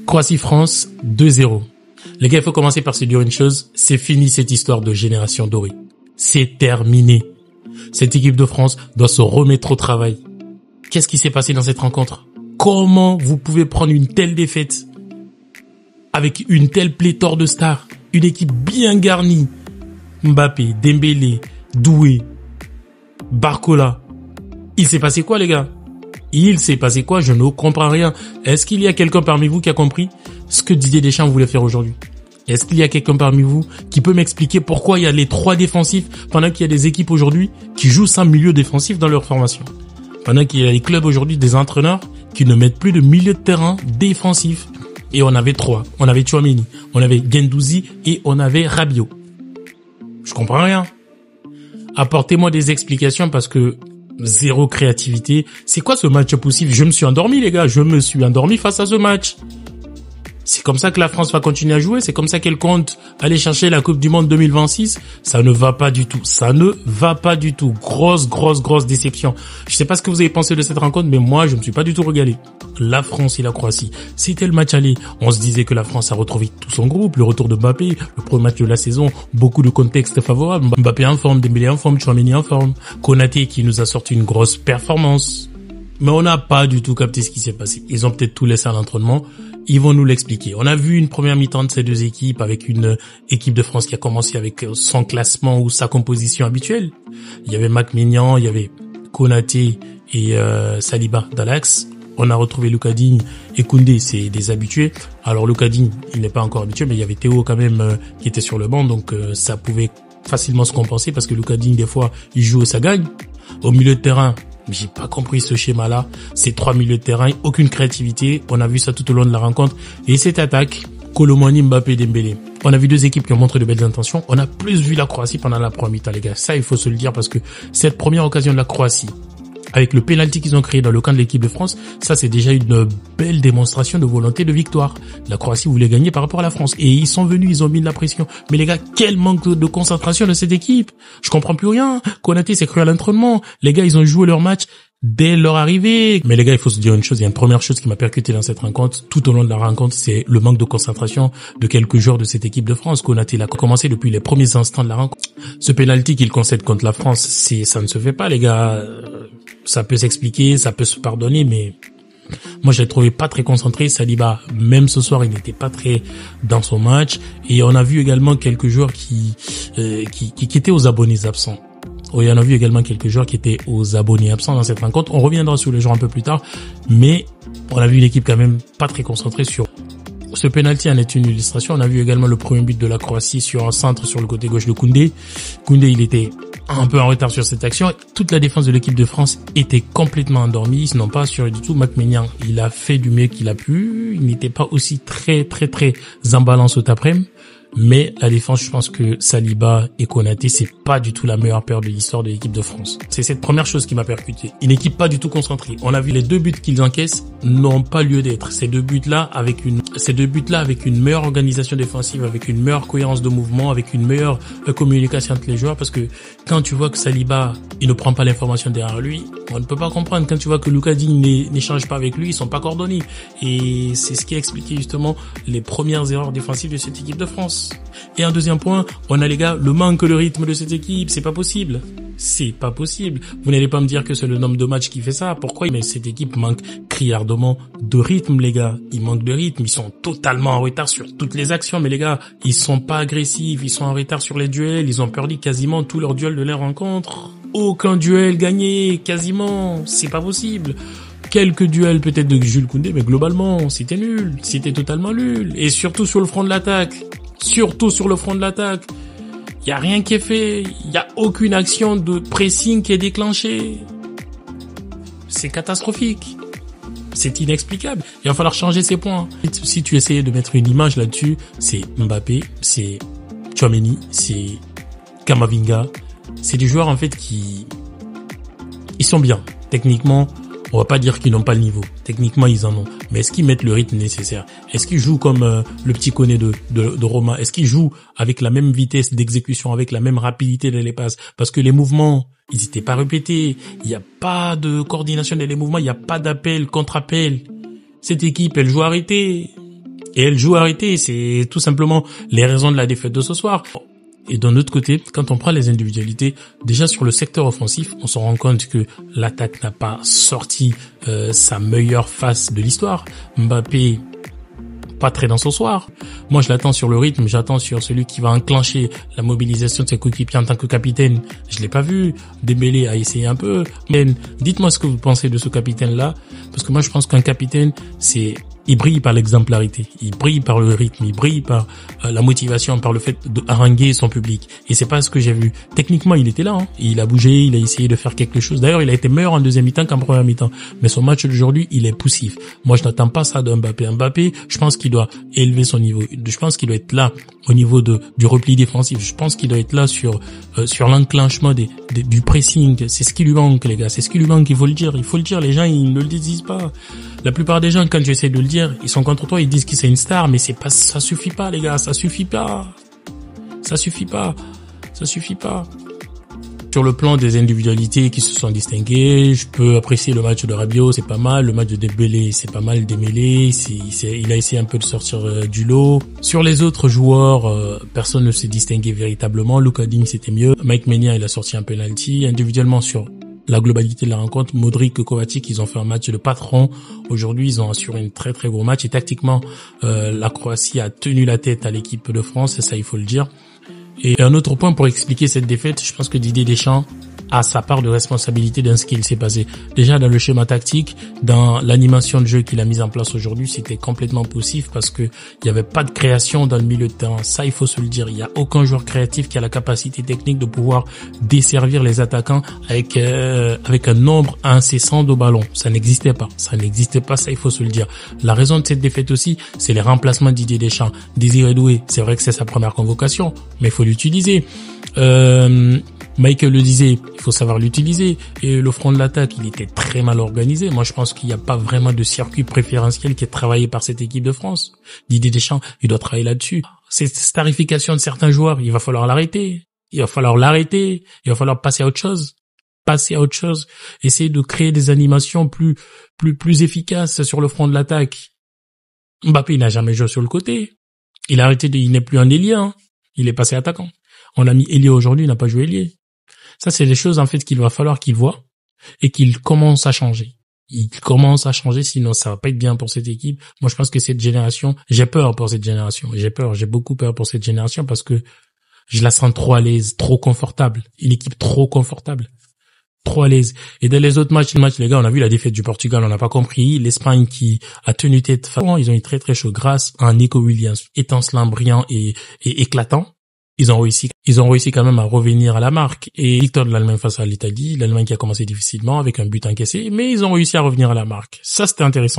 Croatie-France 2-0. Les gars, il faut commencer par se dire une chose, c'est fini cette histoire de génération dorée. C'est terminé. Cette équipe de France doit se remettre au travail. Qu'est-ce qui s'est passé dans cette rencontre? Comment vous pouvez prendre une telle défaite avec une telle pléthore de stars, une équipe bien garnie? Mbappé, Dembélé, Doué, Barcola. Il s'est passé quoi, les gars? Il s'est passé quoi? Je ne comprends rien. Est-ce qu'il y a quelqu'un parmi vous qui a compris ce que Didier Deschamps voulait faire aujourd'hui? Est-ce qu'il y a quelqu'un parmi vous qui peut m'expliquer pourquoi il y a les trois défensifs pendant qu'il y a des équipes aujourd'hui qui jouent sans milieu défensif dans leur formation? Pendant qu'il y a les clubs aujourd'hui, des entraîneurs qui ne mettent plus de milieu de terrain défensif. Et on avait trois. On avait Tchouaméni, on avait Guendouzi et on avait Rabiot. Je comprends rien. Apportez-moi des explications parce que zéro créativité. C'est quoi ce match possible? Je me suis endormi, les gars. Je me suis endormi face à ce match. C'est comme ça que la France va continuer à jouer. C'est comme ça qu'elle compte aller chercher la Coupe du Monde 2026. Ça ne va pas du tout. Ça ne va pas du tout. Grosse déception. Je sais pas ce que vous avez pensé de cette rencontre, mais moi, je me suis pas du tout régalé. La France et la Croatie. C'était le match aller. On se disait que la France a retrouvé tout son groupe. Le retour de Mbappé, le premier match de la saison. Beaucoup de contexte favorable. Mbappé en forme, Dembélé en forme, Tchouaméni en forme. Konaté qui nous a sorti une grosse performance. Mais on n'a pas du tout capté ce qui s'est passé. Ils ont peut-être tout laissé à l'entraînement. Ils vont nous l'expliquer. On a vu une première mi-temps de ces deux équipes avec une équipe de France qui a commencé avec son classement ou sa composition habituelle. Il y avait Mac Maignan, il y avait Konaté et Saliba dans l'axe. On a retrouvé Lucas Digne et Koundé, c'est des habitués. Alors Lucas Digne, il n'est pas encore habitué, mais il y avait Théo quand même qui était sur le banc, donc ça pouvait facilement se compenser parce que Lucas Digne, des fois, il joue et ça gagne. Au milieu de terrain, j'ai pas compris ce schéma-là. Ces trois milieux de terrain, aucune créativité. On a vu ça tout au long de la rencontre. Et cette attaque, Kolo Muani, Mbappé, Dembélé. On a vu deux équipes qui ont montré de belles intentions. On a plus vu la Croatie pendant la première mi-temps, les gars. Ça, il faut se le dire parce que cette première occasion de la Croatie, avec le pénalty qu'ils ont créé dans le camp de l'équipe de France, ça c'est déjà une belle démonstration de volonté de victoire. La Croatie voulait gagner par rapport à la France. Et ils sont venus, ils ont mis de la pression. Mais les gars, quel manque de concentration de cette équipe. Je comprends plus rien. Konaté s'est cru à l'entraînement. Les gars, ils ont joué leur match dès leur arrivée. Mais les gars, il faut se dire une chose. Il y a une première chose qui m'a percuté dans cette rencontre, tout au long de la rencontre, c'est le manque de concentration de quelques joueurs de cette équipe de France. Konaté l'a commencé depuis les premiers instants de la rencontre. Ce penalty qu'il concède contre la France, ça ne se fait pas, les gars. Ça peut s'expliquer, ça peut se pardonner, mais moi je l'ai trouvé pas très concentré. Saliba, même ce soir, il n'était pas très dans son match. Et on a vu également quelques joueurs qui étaient aux abonnés absents. Oui, on a vu également quelques joueurs qui étaient aux abonnés absents dans cette rencontre. On reviendra sur les joueurs un peu plus tard, mais on a vu une équipe quand même pas très concentrée sur ce penalty en est une illustration. On a vu également le premier but de la Croatie sur un centre sur le côté gauche de Koundé. Koundé, il était un peu en retard sur cette action. Toute la défense de l'équipe de France était complètement endormie. Ils n'ont pas assuré du tout. Mac Maignan, il a fait du mieux qu'il a pu. Il n'était pas aussi très en balance au après-midi. Mais la défense, je pense que Saliba et Konaté, c'est pas du tout la meilleure paire de l'histoire de l'équipe de France. C'est cette première chose qui m'a percuté. Une équipe pas du tout concentrée. On a vu les deux buts qu'ils encaissent n'ont pas lieu d'être. Ces deux buts-là avec une meilleure organisation défensive, avec une meilleure cohérence de mouvement, avec une meilleure communication entre les joueurs, parce que quand tu vois que Saliba, il ne prend pas l'information derrière lui, on ne peut pas comprendre. Quand tu vois que Lucas Digne n'échange pas avec lui, ils sont pas coordonnés. Et c'est ce qui a expliqué justement les premières erreurs défensives de cette équipe de France. Et un deuxième point, on a les gars, le manque de rythme de cette équipe, c'est pas possible. C'est pas possible. Vous n'allez pas me dire que c'est le nombre de matchs qui fait ça. Pourquoi? Mais cette équipe manque criardement de rythme, les gars. Ils manquent de rythme. Ils sont totalement en retard sur toutes les actions. Mais les gars, ils sont pas agressifs. Ils sont en retard sur les duels. Ils ont perdu quasiment tous leurs duels de la rencontre. Aucun duel gagné, quasiment. C'est pas possible. Quelques duels peut-être de Jules Koundé, mais globalement, c'était nul. C'était totalement nul. Et surtout sur le front de l'attaque. Il y a rien qui est fait. Il y a aucune action de pressing qui est déclenchée. C'est catastrophique. C'est inexplicable. Il va falloir changer ces points. Si tu essayais de mettre une image là-dessus, c'est Mbappé, c'est Tchouaméni, c'est Kamavinga. C'est des joueurs en fait ils sont bien. Techniquement, on va pas dire qu'ils n'ont pas le niveau. Techniquement, ils en ont. Mais est-ce qu'ils mettent le rythme nécessaire? Est-ce qu'ils jouent comme le petit Koné de Roma? Est-ce qu'ils jouent avec la même vitesse d'exécution, avec la même rapidité dans les passes? Parce que les mouvements, ils étaient pas répétés. Il n'y a pas de coordination dans les mouvements. Il n'y a pas d'appel, contre-appel. Cette équipe, elle joue arrêtée. Et elle joue arrêtée. C'est tout simplement les raisons de la défaite de ce soir. Et d'un autre côté, quand on prend les individualités, déjà sur le secteur offensif, on se rend compte que l'attaque n'a pas sorti sa meilleure face de l'histoire. Mbappé, pas très dans son soir. Moi, je l'attends sur le rythme, j'attends sur celui qui va enclencher la mobilisation de ses coéquipiers en tant que capitaine. Je l'ai pas vu. Dembélé a essayé un peu. Mais dites-moi ce que vous pensez de ce capitaine-là, parce que moi, je pense qu'un capitaine, il brille par l'exemplarité, il brille par le rythme, il brille par la motivation, par le fait de haranguer son public. Et c'est pas ce que j'ai vu. Techniquement, il était là, hein. Il a bougé, il a essayé de faire quelque chose. D'ailleurs, il a été meilleur en deuxième mi-temps qu'en première mi-temps. Mais son match d'aujourd'hui, il est poussif. Moi, je n'attends pas ça de Mbappé. Mbappé, je pense qu'il doit élever son niveau. Je pense qu'il doit être là au niveau du repli défensif. Je pense qu'il doit être là sur l'enclenchement du pressing. C'est ce qui lui manque, les gars. C'est ce qui lui manque. Il faut le dire. Il faut le dire. Les gens, ils ne le disent pas. La plupart des gens, quand tu essaies de le dire, ils sont contre toi, ils disent que c'est une star, mais ça suffit pas, les gars, ça suffit pas. Ça suffit pas. Ça suffit pas. Sur le plan des individualités qui se sont distinguées, je peux apprécier le match de Rabiot, c'est pas mal. Le match de Dembélé, c'est pas mal. Dembélé, il a essayé un peu de sortir du lot. Sur les autres joueurs, personne ne s'est distingué véritablement. Luka Digne, c'était mieux. Mike Maignan, il a sorti un penalty. Individuellement, sur la globalité de la rencontre, Modric et Kovacic, ils ont fait un match de patron. Aujourd'hui, ils ont assuré un très très gros match. Et tactiquement, la Croatie a tenu la tête à l'équipe de France, et ça, il faut le dire. Et un autre point pour expliquer cette défaite, je pense que Didier Deschamps a sa part de responsabilité dans ce qu'il s'est passé. Déjà, dans le schéma tactique, dans l'animation de jeu qu'il a mise en place aujourd'hui, c'était complètement poussif parce que il y avait pas de création dans le milieu de terrain. Ça, il faut se le dire. Il y a aucun joueur créatif qui a la capacité technique de pouvoir desservir les attaquants avec un nombre incessant de ballons. Ça n'existait pas. Ça n'existait pas. Ça, il faut se le dire. La raison de cette défaite aussi, c'est les remplacements de Didier Deschamps. Désiré Doué, c'est vrai que c'est sa première convocation, mais il faut l'utiliser. Michael le disait, il faut savoir l'utiliser. Et le front de l'attaque, il était très mal organisé. Moi, je pense qu'il n'y a pas vraiment de circuit préférentiel qui est travaillé par cette équipe de France. Didier Deschamps, il doit travailler là-dessus. Cette starification de certains joueurs, il va falloir l'arrêter. Il va falloir passer à autre chose. Essayer de créer des animations plus efficaces sur le front de l'attaque. Mbappé, il n'a jamais joué sur le côté. Il n'est plus un ailier, hein. Il est passé attaquant. On a mis ailier aujourd'hui, il n'a pas joué ailier. Ça, c'est des choses, en fait, qu'il va falloir qu'il voit et qu'il commence à changer. Il commence à changer, sinon ça va pas être bien pour cette équipe. Moi, je pense que cette génération, j'ai peur pour cette génération. J'ai beaucoup peur pour cette génération parce que je la sens trop à l'aise, trop confortable. Une équipe trop confortable. Trop à l'aise. Et dans les autres matchs, les gars, on a vu la défaite du Portugal, on n'a pas compris. L'Espagne qui a tenu tête. Ils ont eu très très chaud grâce à un Nico Williams étincelant, brillant et éclatant. Ils ont réussi quand même à revenir à la marque. Et victoire de l'Allemagne face à l'Italie, l'Allemagne qui a commencé difficilement avec un but encaissé, mais ils ont réussi à revenir à la marque. Ça, c'était intéressant.